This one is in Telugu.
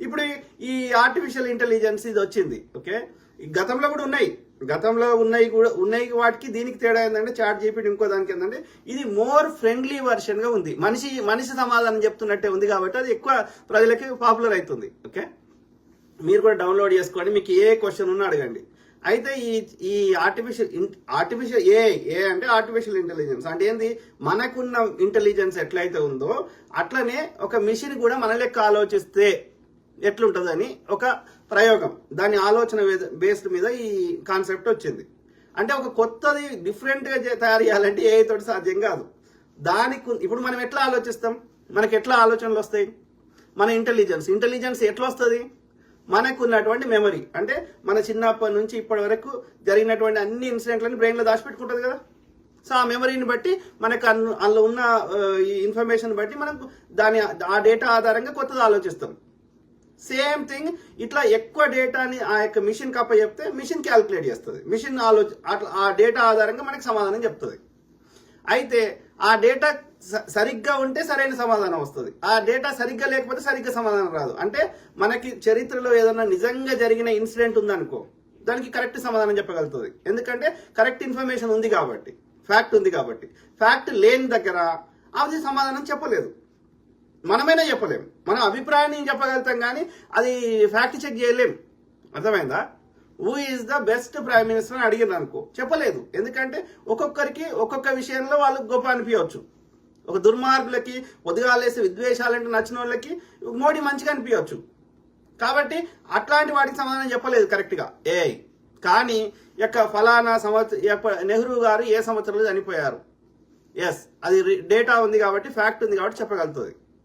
ఇప్పుడు ఈ ఆర్టిఫిషియల్ ఇంటెలిజెన్స్ ఇది వచ్చింది. ఓకే, గతంలో కూడా ఉన్నాయి, ఉన్నాయి వాటికి దీనికి తేడా ఏంటంటే చాట్ జీపీటీ ఇంకో దానికి ఏంటంటే ఇది మోర్ ఫ్రెండ్లీ వర్షన్ గా ఉంది. మనిషి సమాధానం చెప్తున్నట్టే ఉంది కాబట్టి అది ఎక్కువ ప్రజలకి పాపులర్ అవుతుంది. ఓకే, మీరు కూడా డౌన్లోడ్ చేసుకోండి, మీకు ఏ క్వశ్చన్ ఉన్నా అడగండి. అయితే ఈ ఆర్టిఫిషియల్ ఏ అంటే ఆర్టిఫిషియల్ ఇంటెలిజెన్స్ అంటే ఏంది, మనకున్న ఇంటెలిజెన్స్ ఎట్లయితే ఉందో అట్లనే ఒక మిషన్ కూడా మన లెక్క ఆలోచిస్తే ఎట్లుంటుందని ఒక ప్రయోగం, దాని ఆలోచన బేస్డ్ మీద ఈ కాన్సెప్ట్ వచ్చింది. అంటే ఒక కొత్తది డిఫరెంట్ గా తయారు చేయాలంటే ఏ తోటి సాధ్యం కాదు. దానికి ఇప్పుడు మనం ఎట్లా ఆలోచిస్తాం, మనకి ఎట్లా ఆలోచనలు వస్తాయి, మన ఇంటెలిజెన్స్ ఎట్లా వస్తుంది, మనకు ఉన్నటువంటి మెమరీ అంటే మన చిన్నప్పటి నుంచి ఇప్పటి వరకు జరిగినటువంటి అన్ని ఇన్సిడెంట్లని బ్రెయిన్లో దాచిపెట్టుకుంటుంది కదా. సో ఆ మెమరీని బట్టి మనకు అందులో ఉన్న ఈ ఇన్ఫర్మేషన్ బట్టి మనం ఆ డేటా ఆధారంగా కొత్తది ఆలోచిస్తాం. సేమ్ థింగ్ ఇట్లా ఎక్కువ డేటాని ఆ యొక్క మిషన్ కప్ప చెప్తే మిషన్ క్యాల్కులేట్ చేస్తుంది, మిషన్ ఆ డేటా ఆధారంగా మనకి సమాధానం చెప్తుంది. అయితే ఆ డేటా సరిగ్గా ఉంటే సరైన సమాధానం వస్తుంది, ఆ డేటా సరిగ్గా లేకపోతే సరిగ్గా సమాధానం రాదు. అంటే మనకి చరిత్రలో ఏదైనా నిజంగా జరిగిన ఇన్సిడెంట్ ఉందనుకో దానికి కరెక్ట్ సమాధానం చెప్పగలుగుతుంది, ఎందుకంటే కరెక్ట్ ఇన్ఫర్మేషన్ ఉంది కాబట్టి, ఫ్యాక్ట్ ఉంది కాబట్టి. ఫ్యాక్ట్ లేని దగ్గర అది సమాధానం చెప్పలేదు, మనమైనా చెప్పలేం, మన అభిప్రాయాన్ని చెప్పగలుగుతాం కానీ అది ఫ్యాక్ట్ చెక్ చేయలేం. అర్థమైందా? Who is the best prime minister అని అడిగిన అనుకో చెప్పలేదు, ఎందుకంటే ఒక్కొక్కరికి ఒక్కొక్క విషయంలో వాళ్ళు గొప్ప అనిపించవచ్చు. ఒక దుర్మార్గులకి పొద్దుగాలేసి విద్వేషాలంటే నచ్చిన వాళ్ళకి మోడీ మంచిగా అనిపించవచ్చు. కాబట్టి అట్లాంటి వాటికి సమాధానం చెప్పలేదు కరెక్ట్గా కానీ యొక్క ఫలానా నెహ్రూ గారు ఏ సంవత్సరంలో చనిపోయారు, ఎస్ అది డేటా ఉంది కాబట్టి ఫ్యాక్ట్ ఉంది కాబట్టి చెప్పగలుగుతుంది.